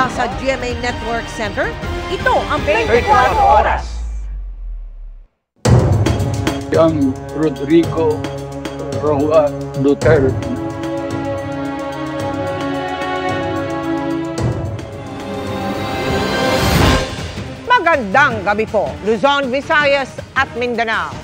mula sa GMA Network Center, ito ang 24 Oras. Ang Rodrigo Roa Duterte. Magandang gabi po, Luzon, Visayas at Mindanao.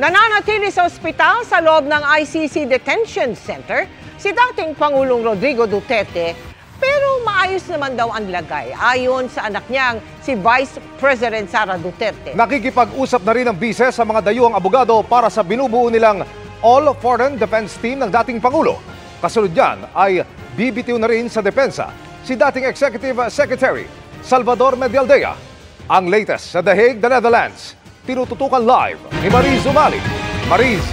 Nananatili sa ospital sa loob ng ICC Detention Center si dating Pangulong Rodrigo Duterte, pero maayos naman daw ang lagay ayon sa anak niyang si Vice President Sara Duterte. Nakikipag-usap na rin ang bise sa mga dayuhang abogado para sa binubuo nilang All-Foreign Defense Team ng dating Pangulo. Kasunod yan ay bibitiw na rin sa depensa si dating Executive Secretary Salvador Medialdea. Ang latest sa The Hague, the Netherlands. Tinututukan live ni Mariz Umali. Mariz.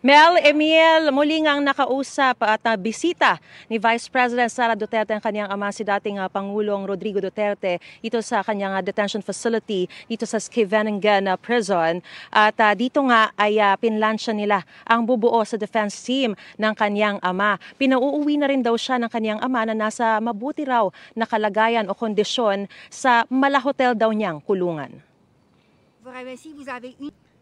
Mel Emiel, muli ngang nakausap at bisita ni Vice President Sara Duterte ang kanyang ama si dating Pangulong Rodrigo Duterte ito sa kanyang detention facility dito sa Scheveningen Prison. At dito nga ay pinlansya nila ang bubuo sa defense team ng kanyang ama. Pinauuwi na rin daw siya ng kanyang ama na nasa mabuti raw na kalagayan o kondisyon sa malahotel daw niyang kulungan.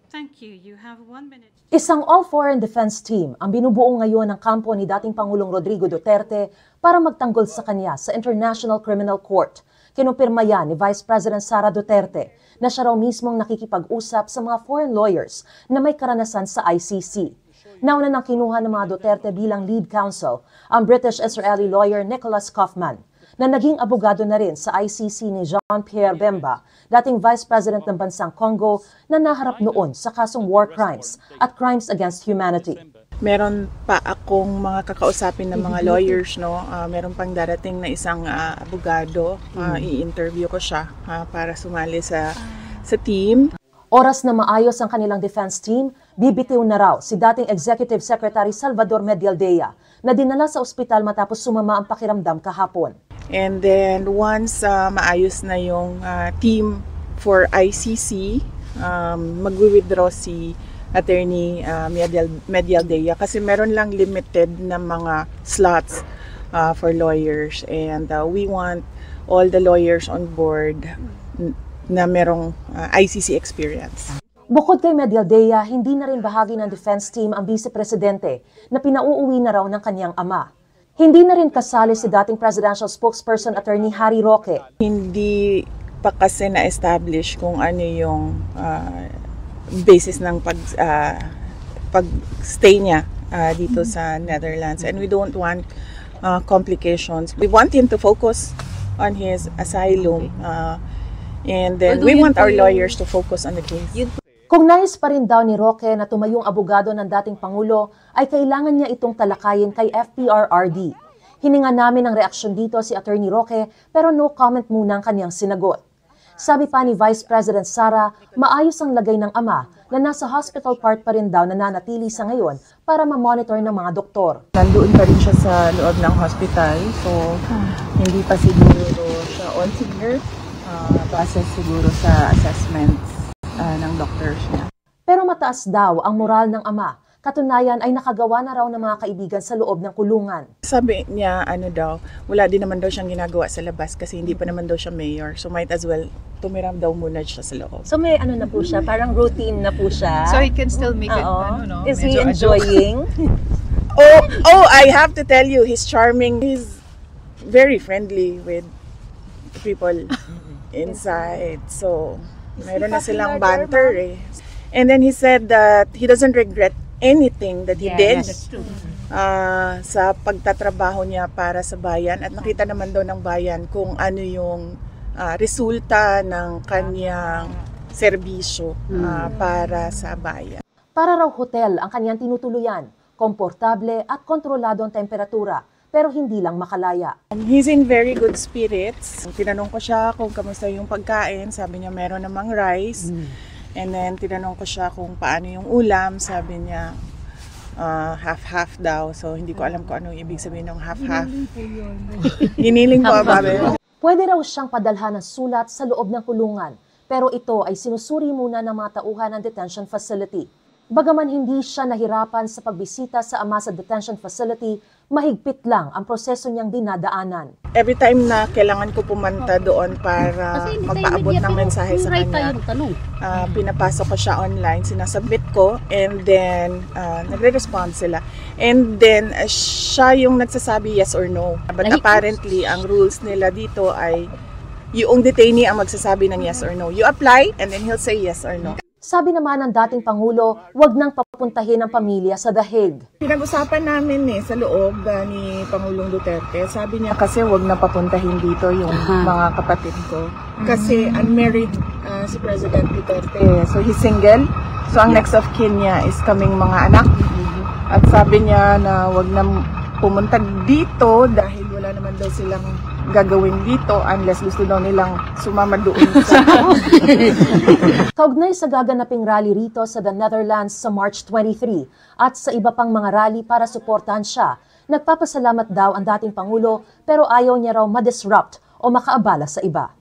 Thank you. You have 1 minute. Isang all-foreign defense team ang binubuo ngayon ng kampo ni dating Pangulong Rodrigo Duterte para magtanggol sa kanya sa International Criminal Court. Kinumpirma yan ni Vice President Sara Duterte na siya raw mismong nakikipag-usap sa mga foreign lawyers na may karanasan sa ICC. Nauna nang kinuha ng mga Duterte bilang lead counsel ang British-Israeli lawyer Nicholas Kaufman, na naging abogado na rin sa ICC ni Jean-Pierre Bemba, dating Vice President ng bansang Congo na naharap noon sa kasong war crimes at crimes against humanity. Meron pa akong mga kakausapin ng mga lawyers, no? Meron pang darating na isang abogado. I-interview ko siya para sumali sa team. Oras na maayos ang kanilang defense team, bibitiw na raw si dating Executive Secretary Salvador Medialdea na dinala sa ospital matapos sumama ang pakiramdam kahapon. And then once maayos na yung team for ICC, mag-withdraw si Attorney Medialdea kasi meron lang limited na mga slots for lawyers, and we want all the lawyers on board na merong ICC experience. Bukod kay Medialdea, hindi na rin bahagi ng defense team ang Vice Presidente na pinauuwi na raw ng kanyang ama. Hindi na rin kasali si dating presidential spokesperson Attorney Harry Roque. Hindi pa kasi na-establish kung ano yung basis ng pag-stay niya dito sa Netherlands. And we don't want complications. We want him to focus on his asylum. And then we want our lawyers to focus on the case. Kung nais pa rin daw ni Roque na tumayong abogado ng dating Pangulo, ay kailangan niya itong talakayin kay FPRRD. Hininga namin ang reaksyon dito si Attorney Roque, pero no comment muna ang kanyang sinagot. Sabi pa ni Vice President Sara, maayos ang lagay ng ama na nasa hospital part pa rin daw nananatili sa ngayon para ma-monitor ng mga doktor. Nandoon pa rin siya sa loob ng hospital, so hindi pa siguro siya on severe, base siguro sa assessments ng doctors niya. Pero mataas daw ang moral ng ama. Katunayan ay nakagawa na raw ng mga kaibigan sa loob ng kulungan. Sabi niya, wala din naman daw siyang ginagawa sa labas kasi hindi pa naman daw siya mayor. So might as well tumiram daw muna siya sa loob. So may na po siya, parang routine na po siya. So he can still make it, Is he enjoying? I have to tell you, he's charming. He's very friendly with people inside. So mayroon na silang banter eh. And then he said that he doesn't regret anything that he did sa pagtatrabaho niya para sa bayan, at nakita naman daw ng bayan kung ano yung resulta ng kanyang serbisyo para sa bayan. Para raw hotel ang kanyang tinutuluyan, komportable at kontrolado ang temperatura, pero hindi lang makalaya. He's in very good spirits. Tinanong ko siya kung kamusta yung pagkain, sabi niya meron namang rice. And then tinanong ko siya kung paano yung ulam, sabi niya half-half daw. So hindi ko alam kung anong ibig sabihin ng half-half. Giniling ko, babe. Pwede raw siyang padalhan ng sulat sa loob ng kulungan, pero ito ay sinusuri muna ng mga tauhan ng detention facility. Bagaman hindi siya nahirapan sa pagbisita sa ama sa detention facility, mahigpit lang ang proseso niyang dinadaanan. Every time na kailangan ko pumunta doon para magpaabot ng mensahe sa kanya, pinapasok ko siya online, sinasubmit ko, and then nagre-respond sila. And then siya yung nagsasabi yes or no. But apparently, ang rules nila dito ay yung detainee ang magsasabi ng yes or no. You apply, and then he'll say yes or no. Sabi naman ng dating Pangulo, wag nang papuntahin ang pamilya sa The Hague. Pinag-usapan namin sa loob ni Pangulong Duterte. Sabi niya kasi wag na papuntahin dito yung mga kapatid ko. Kasi unmarried si President Duterte. So he's single. So ang next of kin niya is kaming mga anak. At sabi niya na wag na pumunta dito dahil wala naman daw silang gagawin dito unless gusto daw nilang sumama doon sa Kaugnay sa gaganaping rally rito sa the Netherlands sa March 23 at sa iba pang mga rally para suportahan siya, nagpapasalamat daw ang dating Pangulo pero ayaw niya raw ma-disrupt o makaabala sa iba.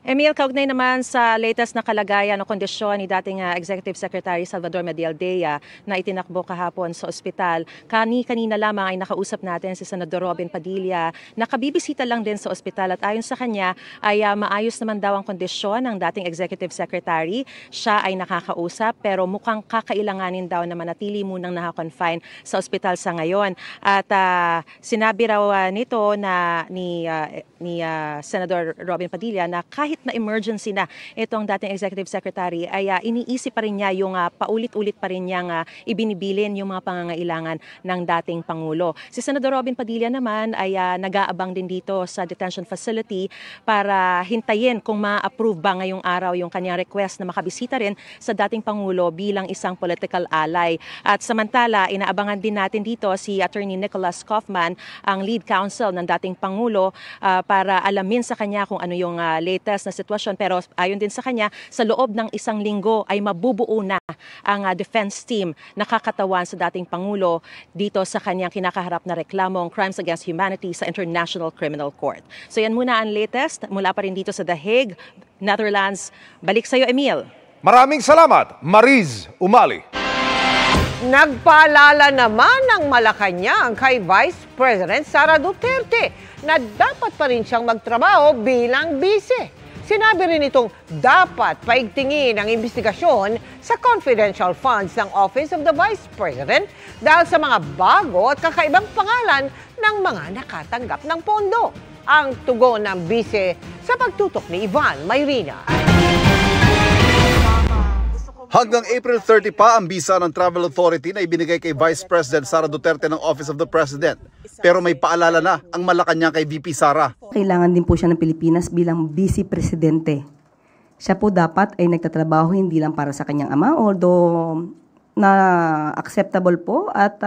Emil, kaugnay naman sa latest na kalagayan o kondisyon ni dating Executive Secretary Salvador Medialdea na itinakbo kahapon sa ospital. Kanina lamang ay nakausap natin si Senador Robin Padilla. Nakabibisita lang din sa ospital at ayon sa kanya ay maayos naman daw ang kondisyon ng dating Executive Secretary. Siya ay nakakausap pero mukhang kakailanganin daw na manatili munang nakakonfine sa ospital sa ngayon. At sinabi raw nito na ni Senador Robin Padilla na kahit na emergency na itong dating Executive Secretary ay iniisip pa rin niya yung paulit-ulit pa rin niyang ibinibilin yung mga pangangailangan ng dating Pangulo. Si Senador Robin Padilla naman ay nag-aabang din dito sa detention facility para hintayin kung ma-approve ba ngayong araw yung kanyang request na makabisita rin sa dating Pangulo bilang isang political ally. At samantala, inaabangan din natin dito si Attorney Nicholas Kaufman, ang lead counsel ng dating Pangulo, para alamin sa kanya kung ano yung latest na sitwasyon. Pero ayon din sa kanya, sa loob ng isang linggo ay mabubuo na ang defense team na kakatawan sa dating Pangulo dito sa kanyang kinakaharap na reklamong crimes against humanity sa International Criminal Court. So yan muna ang latest mula pa rin dito sa The Hague, Netherlands. Balik sa iyo, Emil. Maraming salamat, Mariz Umali. Nagpaalala naman ng Malacanang kay Vice President Sara Duterte na dapat pa rin siyang magtrabaho bilang bise. Sinabi rin itong dapat paigtingin ang investigasyon sa confidential funds ng Office of the Vice President dahil sa mga bago at kakaibang pangalan ng mga nakatanggap ng pondo. Ang tugon ng bise sa pagtutok ni Ivan Mayrina. Hanggang April 30 pa ang bisa ng Travel Authority na ibinigay kay Vice President Sara Duterte ng Office of the President. Pero may paalala na ang Malacanang kay VP Sara. Kailangan din po siya ng Pilipinas bilang Vice Presidente. Siya po dapat ay nagtatrabaho hindi lang para sa kanyang ama, although na acceptable po at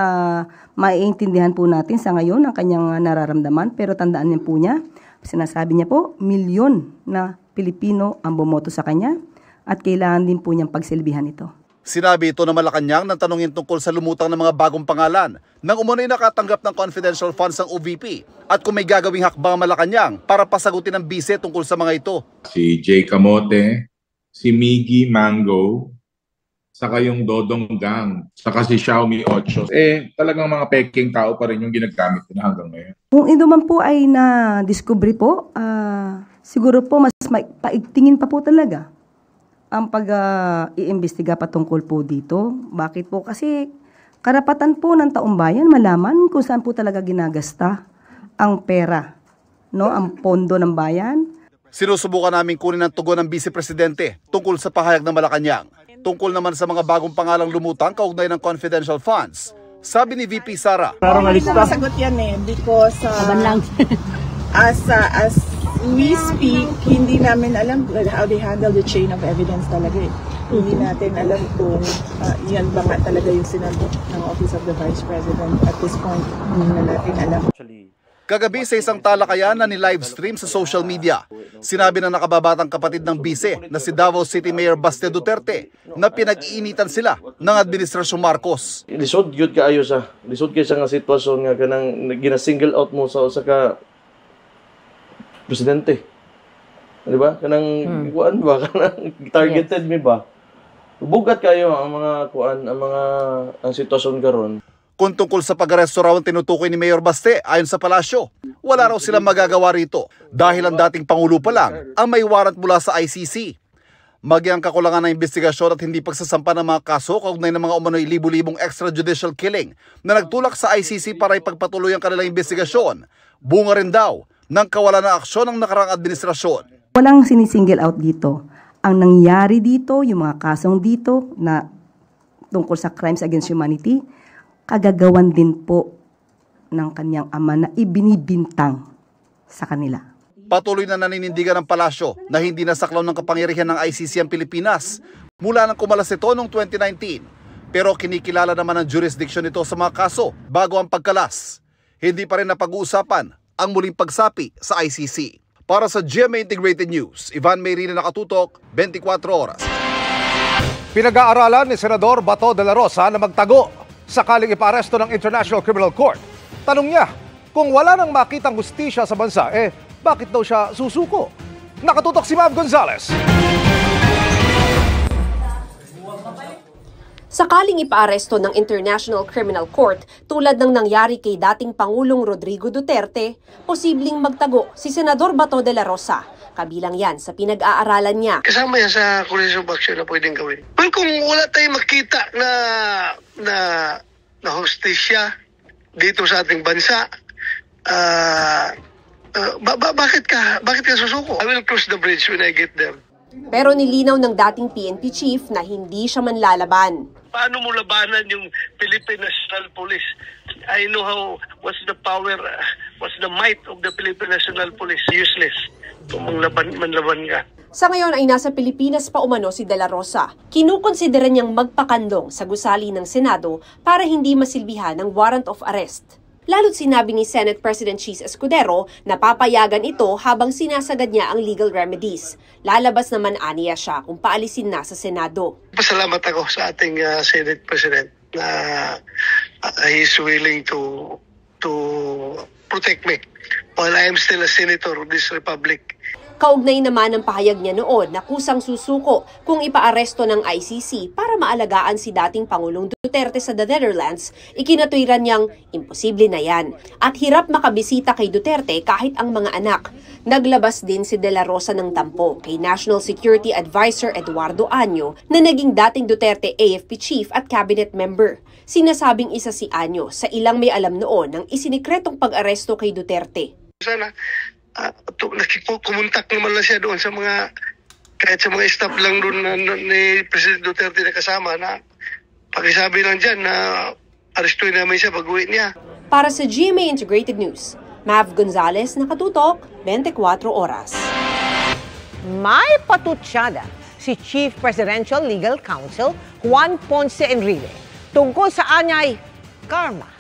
maiintindihan po natin sa ngayon ang kanyang nararamdaman. Pero tandaan niyo po niya, sinasabi niya po, milyon na Pilipino ang bumoto sa kanya. At kailangan din po niyang pagsilbihan ito. Sinabi ito ng Malacanang nang tanungin tungkol sa lumutang ng mga bagong pangalan nang umunoy nakatanggap ng confidential funds ng OVP at kung may gagawing hakbang ang Malacanang para pasagutin ang bise tungkol sa mga ito. Si Jay Camote, si Miggy Mango, saka yung Dodong Gang, saka si Xiaomi 8. Talagang mga peking tao pa rin yung ginagamit na hanggang ngayon. Kung ito man po ay na-discovery po, siguro po mas paigtingin pa po talaga ang pag-iimbestiga patungkol po dito. Bakit po? Kasi karapatan po ng taong bayan malaman kung saan po talaga ginagasta ang pera, no? Ang pondo ng bayan. Sinusubukan namin kunin ang tugon ng Vice Presidente tungkol sa pahayag ng Malacanang. Tungkol naman sa mga bagong pangalang lumutang kaugnay ng confidential funds. Sabi ni VP Sara, hindi ko masagot yan because as we speak, hindi namin alam how they handle the chain of evidence talaga eh. Hindi natin alam kung yan ba nga talaga yung sinagot ng Office of the Vice President at this point. Hindi na natin alam. Kagabi sa isang talakayan na ni-livestream sa social media, sinabi ng nakababatang kapatid ng bise na si Davao City Mayor Baste Duterte na pinag-iinitan sila ng Administrasyong Marcos. Lisod yun kaayo sa. Lisod kayo sa nga sitwasyon nga kanang gina-single out mo sa ka presidente. Di ba? Kanang kuan ba? Kanang targeted mi ba? Bugat kayo ang mga ang sitwasyon karon. Kung tungkol sa pag-aresto raw ang tinutukoy ni Mayor Baste, ayon sa palasyo, wala raw silang magagawa rito dahil ang dating Pangulo pa lang ang may warrant mula sa ICC. Magyang kakulangan ng investigasyon at hindi pagsasampa ng mga kaso kaugnay ng mga umano'y libu-libong extrajudicial killing na nagtulak sa ICC para ipagpatuloy ang kanilang investigasyon. Bunga rin daw ng kawalan ng aksyon ng nakaraang administrasyon. Walang sinisingle out dito. Ang nangyari dito, yung mga kasong dito na tungkol sa crimes against humanity, kagagawan din po ng kanyang ama na ibinibintang sa kanila. Patuloy na naninindigan ng palasyo na hindi nasaklaw ng kapangyarihan ng ICC ang Pilipinas mula nang kumalas ito noong 2019. Pero kinikilala naman ang jurisdiction nito sa mga kaso bago ang pagkalas. Hindi pa rin napag-uusapan ang muling pagsapi sa ICC. Para sa GMA Integrated News, Ivan Mayrina, nakatutok, 24 oras. Pinag-aaralan ni Senador Bato de la Rosa na magtago sakaling iparesto ng International Criminal Court. Tanong niya, kung wala nang makitang hustisya sa bansa, bakit daw siya susuko? Nakatutok si Mav Gonzalez. Sakaling ipaaresto ng International Criminal Court tulad ng nangyari kay dating Pangulong Rodrigo Duterte, posibleng magtago si Senador Bato de la Rosa. Kabilang yan sa pinag-aaralan niya. Kasama yan sa course of action na pwedeng gawin. Well, kung wala tayong makita na hustisya dito sa ating bansa, bakit ka susuko? I will cross the bridge when I get there. Pero nilinaw ng dating PNP chief na hindi siya manlalaban. Paano mo labanan yung Philippine National Police? I know what's the power, what's the might of the Philippine National Police. Useless kung manlaban ka. Sa ngayon ay nasa Pilipinas pa umano si De La Rosa. Kinukonsidera niyang magpakandong sa gusali ng Senado para hindi masilbihan ng warrant of arrest. Lalo't sinabi ni Senate President Chis Escudero na papayagan ito habang sinasagad niya ang legal remedies. Lalabas naman aniya siya kung paalisin na sa Senado. Pasalamat ako sa ating Senate President na he is willing to protect me while I am still a senator of this republic. Kaugnay naman ang pahayag niya noon na kusang susuko kung ipaaresto ng ICC para maalagaan si dating Pangulong Duterte sa the Netherlands, ikinatwiran niyang imposible na yan at hirap makabisita kay Duterte kahit ang mga anak. Naglabas din si De La Rosa ng tampo kay National Security Advisor Eduardo Año na naging dating Duterte AFP Chief at Cabinet Member. Sinasabing isa si Año sa ilang may alam noon ng isinikretong pag-aresto kay Duterte. Sana kumuntak naman lang siya doon sa mga, kahit sa mga staff lang doon ni President Duterte na kasama na pakisabi lang dyan na arestuin namin siya pag-uwi niya. Para sa GMA Integrated News, Mav Gonzalez, nakatutok, 24 oras. May patutsada si Chief Presidential Legal Counsel Juan Ponce Enrile tungkol sa anyay karma.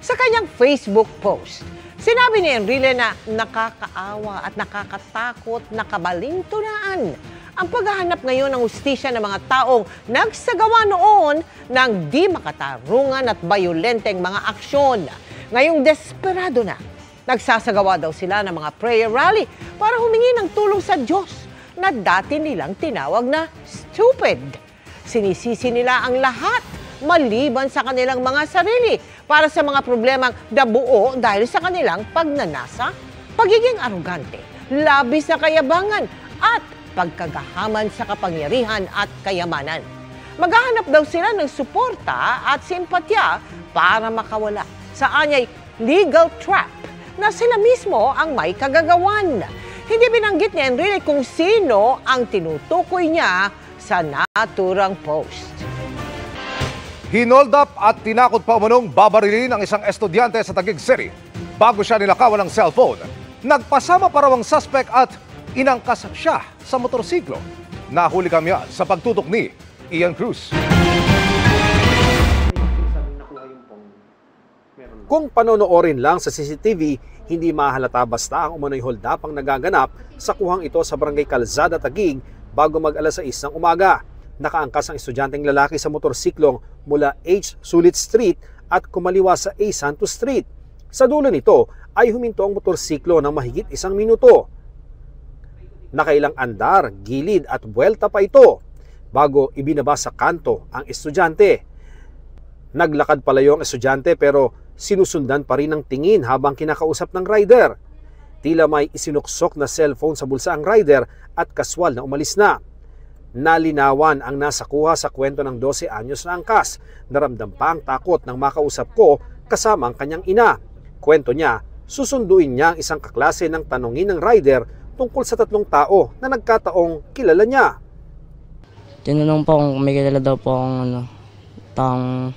Sa kanyang Facebook post, sinabi ni Enrile na nakakaawa at nakakatakot na kabalintunaan ang paghahanap ngayon ng hustisya ng mga taong nagsagawa noon ng di makatarungan at bayolenteng mga aksyon. Ngayong desperado na, nagsasagawa daw sila ng mga prayer rally para humingi ng tulong sa Diyos na dati nilang tinawag na stupid. Sinisisi nila ang lahat maliban sa kanilang mga sarili para sa mga problemang nabuo dahil sa kanilang pagnanasa, pagiging arugante, labis na kayabangan at pagkagahaman sa kapangyarihan at kayamanan. Maghahanap daw sila ng suporta at simpatya para makawala sa anyay legal trap na sila mismo ang may kagagawan. Hindi binanggit ni Enrile kung sino ang tinutukoy niya sa naturang post. Hinold up at tinakot pa umanong babarilin ang isang estudyante sa Taguig City bago siya nilakawan ng cellphone. Nagpasama pa raw ang suspect at inangkas siya sa motorsiklo. Nahuli kami sa pagtutok ni Ian Cruz. Kung panonoorin lang sa CCTV, hindi mahalata basta ang umano'y hold up ang nagaganap sa kuhang ito sa Barangay Calzada, Taguig bago mag-alas 6 ng umaga. Nakaangkas ang estudyanteng lalaki sa motorsiklong mula H. Sulit Street at kumaliwa sa A. Santos Street. Sa dulo nito ay huminto ang motorsiklo ng mahigit 1 minuto. Nakailang andar, gilid at buwelta pa ito. bago ibinaba sa kanto ang estudyante. Naglakad palayo ang estudyante pero sinusundan pa rin ng tingin habang kinakausap ng rider. Tila may isinuksok na cellphone sa bulsa ang rider at kaswal na umalis na. Nalinawan ang nasakuha sa kwento ng 12 anyos na angkas. Naramdam pa ang takot ng makausap ko kasama ang kanyang ina. Kwento niya, susunduin niya ang isang kaklase ng tanungin ng rider tungkol sa 3 tao na nagkataong kilala niya. Tinanong po kung may kilala daw po akong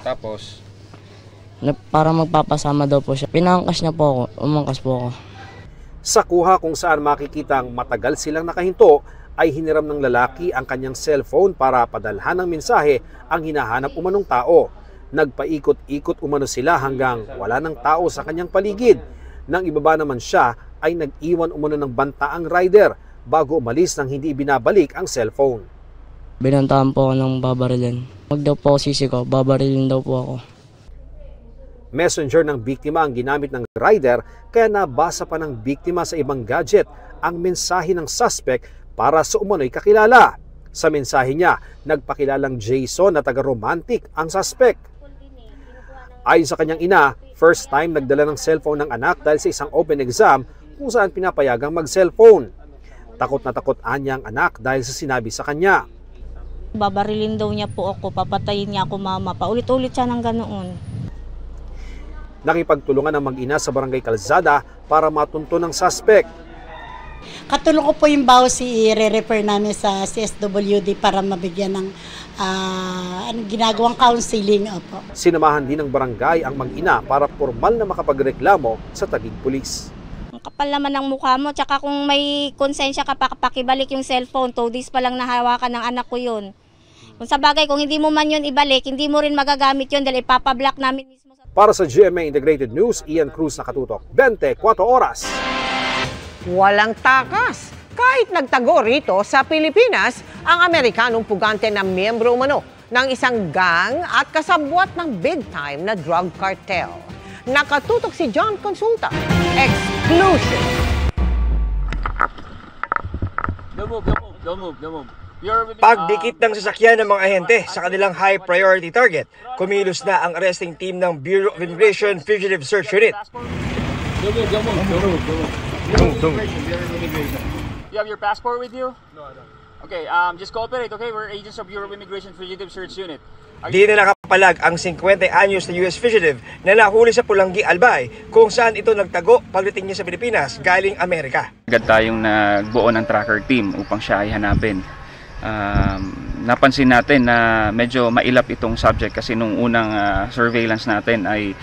tapos? Para magpapasama daw po siya. Pinangkas niya po ako, umangkas po ako. Sa kuha kung saan makikita ang matagal silang nakahinto, ay hiniram ng lalaki ang kanyang cellphone para padalhan ng mensahe ang hinahanap umanong tao. Nagpaikot-ikot umano sila hanggang wala ng tao sa kanyang paligid. Nang ibaba naman siya, ay nag-iwan umano ng banta ang rider bago umalis nang hindi binabalik ang cellphone. Binantaan po ako ng babarilin. Huwag daw po ako sisigaw, babarilin daw po ako. Messenger ng biktima ang ginamit ng rider kaya nabasa pa ng biktima sa ibang gadget ang mensahe ng suspect para sa umano'y kakilala. Sa mensahe niya, nagpakilalang Jason na taga-romantic ang suspect. Ayon sa kanyang ina, first time nagdala ng cellphone ng anak dahil sa isang open exam kung saan pinapayagang mag-cellphone. Takot na takot anya ang anak dahil sa sinabi sa kanya. Babarilin daw niya po ako, papatayin niya ako mama. Paulit-ulit siya ng ganoon. Nakipagtulungan ng mag-ina sa barangay Calzada para matunto ng suspect. Katulong ko po yung bawas i-refer namin sa CSWD para mabigyan ng ginagawang counseling. Opo. Sinamahan din ng barangay ang mag-ina para formal na makapagreklamo sa Taguig Police. Ang kapal naman ng mukha mo, tsaka kung may konsensya ka pakibalik yung cellphone, 2 days pa lang nahawakan ng anak ko yun. Kung sa bagay, kung hindi mo man yun ibalik, hindi mo rin magagamit yun dahil ipapablock namin mismo. Para sa GMA Integrated News, Ian Cruz nakatutok, 24 oras. Walang takas. Kahit nagtago rito sa Pilipinas, ang Amerikanong pugante na miyembro umano ng isang gang at kasabwat ng big-time na drug cartel. Nakatutok si John Consulta. Exclusive. Don't move. Pagdikit ng sasakyan ng mga ahente sa kanilang high-priority target, kumilos na ang arresting team ng Bureau of Immigration Fugitive Search Unit. You have your passport with you? No, I don't. Okay, just cooperate, okay? We're agents of Bureau of Immigration Fugitive Search Unit. Di na nakapalag ang 50 anyos na US fugitive na nahuli sa Pulangi, Albay, kung saan ito nagtago pagdating niya sa Pilipinas galing Amerika. Agad tayong nagbuo ng tracker team upang siya ay hanapin. Napansin natin na medyo mailap itong subject kasi nung unang surveillance natin ay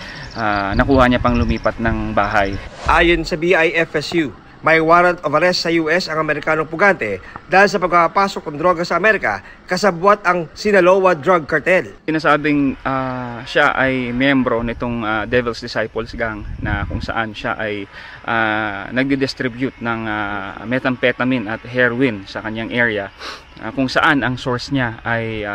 nakuha niya pang lumipat ng bahay. Ayon sa BIFSU, may warrant of arrest sa US ang Amerikanong pugante dahil sa pagpapasok ng droga sa Amerika kasabwat ang Sinaloa Drug Cartel. Sinasabing siya ay miyembro nitong Devil's Disciples Gang na kung saan siya ay nagdi-distribute ng methamphetamine at heroin sa kanyang area. Kung saan ang source niya ay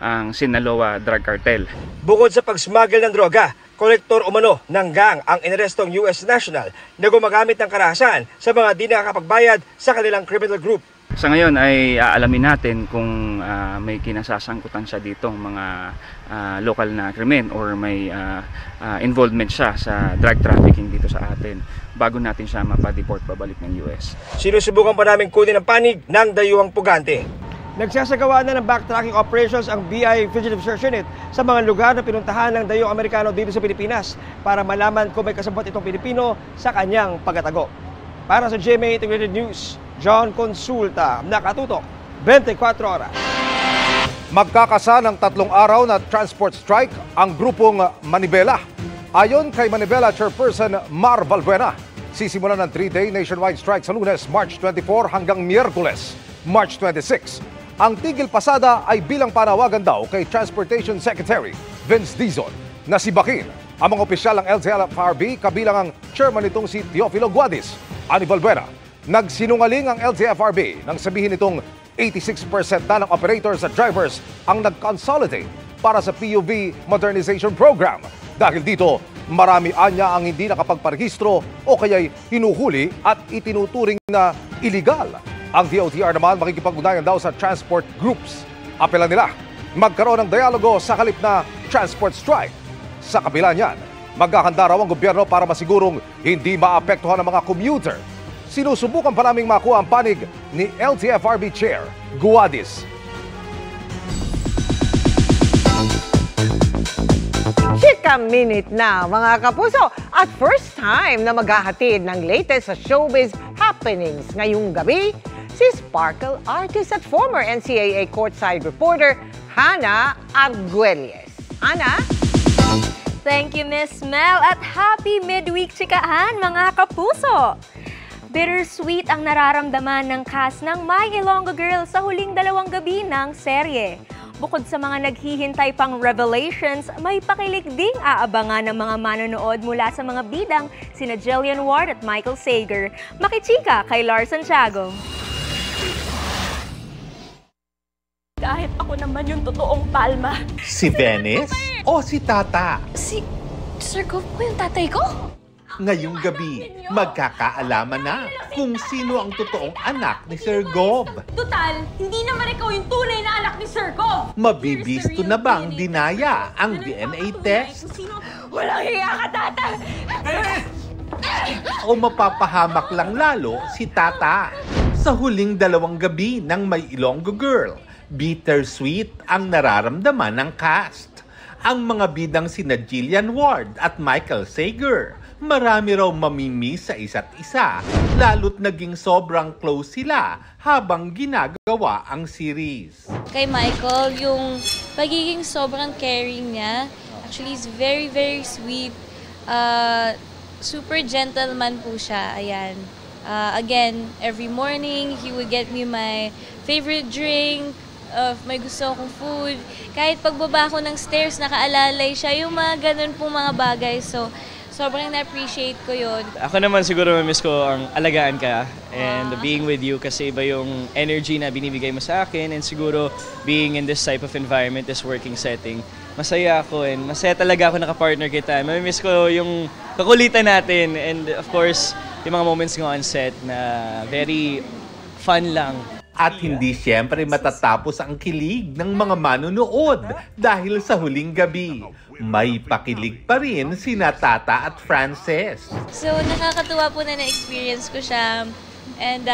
ang Sinaloa Drug Cartel. Bukod sa pag-smuggle ng droga, kolektor umano ng gang ang inarestong US national na gumagamit ng karahasan sa mga di nakakapagbayad sa kanilang criminal group. Sa ngayon ay aalamin natin kung may kinasasangkutan siya dito mga local na krimen or may involvement siya sa drug trafficking dito sa atin bago natin siya mapadeport pabalik ng US. Sinusubukan pa namin kunin ang panig ng dayuhang pugante. Nagsasagawa na ng backtracking operations ang BI Fugitive Search Unit sa mga lugar na pinuntahan ng dayong Amerikano dito sa Pilipinas para malaman kung may kasabot itong Pilipino sa kanyang pagkatago. Para sa GMA Integrated News, John Consulta, nakatutok, 24 oras. Magkakasa ng 3 araw na transport strike ang grupong Manibela. Ayon kay Manibela Chairperson Mar Valbuena, sisimulan ng 3-day nationwide strike sa Lunes, March 24 hanggang Miyerkules, March 26. Ang tigil pasada ay bilang panawagan daw kay Transportation Secretary Vince Dizon na sibakin ang mga opisyal ng LTFRB kabilang ang chairman nitong si Teofilo Guadis. Ani Valbuena, nagsinungaling ang LTFRB nang sabihin nitong 86% na ng operators at drivers ang nag-consolidate para sa PUV Modernization Program. Dahil dito, marami anya ang hindi nakapagparehistro o kaya'y hinuhuli at itinuturing na iligal Ang DOTR naman makikipag-ugnayan daw sa transport groups. Apelan nila magkaroon ng dialogo sa halip na transport strike. Sa kabila niyan, maghahanda raw ang gobyerno para masigurong hindi maapektuhan ang mga commuter. Sinusubukan pa naming makuha ang panig ni LTFRB Chair Guadis. Chika Minute na mga kapuso, at first time na maghahatid ng latest sa showbiz happenings ngayong gabi, si Sparkle artist at former NCAA courtside reporter Hannah Arguelles. Hannah? Thank you, Miss Mel, at happy midweek chikahan mga kapuso! Bittersweet ang nararamdaman ng cast ng My Ilonggo Girl sa huling 2 gabi ng serye. Bukod sa mga naghihintay pang revelations, may pakilig ding aabangan ng mga manonood mula sa mga bidang sina Jillian Ward at Michael Sager. Makichika kay Lars Santiago. Kahit ako naman yung totoong Palma. Si Venice o si Tata? Si Sir Gov po yung tatay ko? Ngayong gabi, magkakaalaman na kung sino ang totoong anak ni Sir Gov. Total, hindi naman ikaw yung tunay na anak ni Sir Gov. Mabibisto na bang dinaya ang DNA test? Walang hiya ka, Tata! O mapapahamak lang lalo si Tata? Sa huling 2 gabi ng My Ilonggo Girl, bittersweet ang nararamdaman ng cast. Ang mga bidang sina Jillian Ward at Michael Sager, marami raw mamimiss sa isa't isa, lalo't naging sobrang close sila habang ginagawa ang series. Kay Michael, yung pagiging sobrang caring niya, actually is very, very sweet. Super gentleman po siya, ayan. Again, every morning, he would get me my favorite drink, may gusto akong food. Kahit pagbaba ko ng stairs, nakaalalay siya. Yung mga ganun pong mga bagay. So, sobrang na-appreciate ko yun. Ako naman siguro miss ko ang alagaan ka and being with you kasi iba yung energy na binibigay mo sa akin and siguro being in this type of environment, this working setting, masaya ako and masaya talaga ako nakapartner kita. Mamimiss ko yung kakulitan natin and of course, yung mga moments ko on set na very fun lang. At hindi siyempre matatapos ang kilig ng mga manonood dahil sa huling gabi. May pakilig pa rin sina Tata at Frances. So nakakatuwa po na na-experience ko siya. And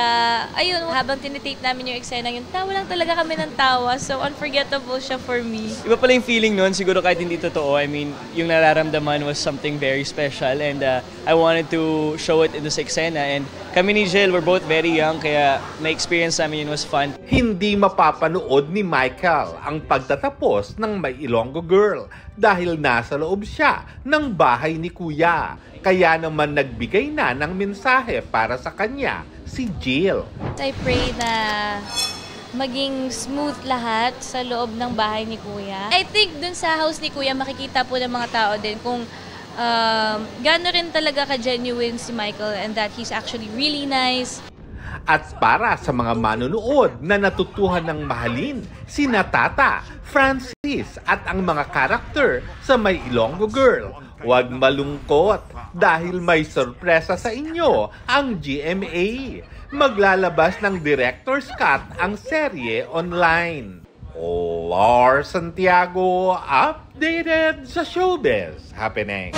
ayun, habang tinitape namin yung eksena yun, tawa lang talaga kami ng tawa. So unforgettable siya for me. Iba pala yung feeling nun, siguro kahit hindi totoo. I mean, yung nararamdaman was something very special and I wanted to show it in this eksena. And kami ni Jill, we're both very young, kaya na-experience namin yun was fun. Hindi mapapanood ni Michael ang pagtatapos ng My Ilonggo Girl dahil nasa loob siya ng bahay ni Kuya. Kaya naman nagbigay na ng mensahe para sa kanya si Jill. I pray na maging smooth lahat sa loob ng bahay ni Kuya. I think dun sa house ni Kuya makikita po ng mga tao din kung gaano rin talaga ka-genuine si Michael and that he's actually really nice. At para sa mga manonood na natutuhan ng mahalin sina Tata, Francis at ang mga karakter sa My Ilonggo Girl, huwag malungkot dahil may sorpresa sa inyo ang GMA. Maglalabas ng director's cut ang serye online. Lars Santiago, updated sa showbiz happening.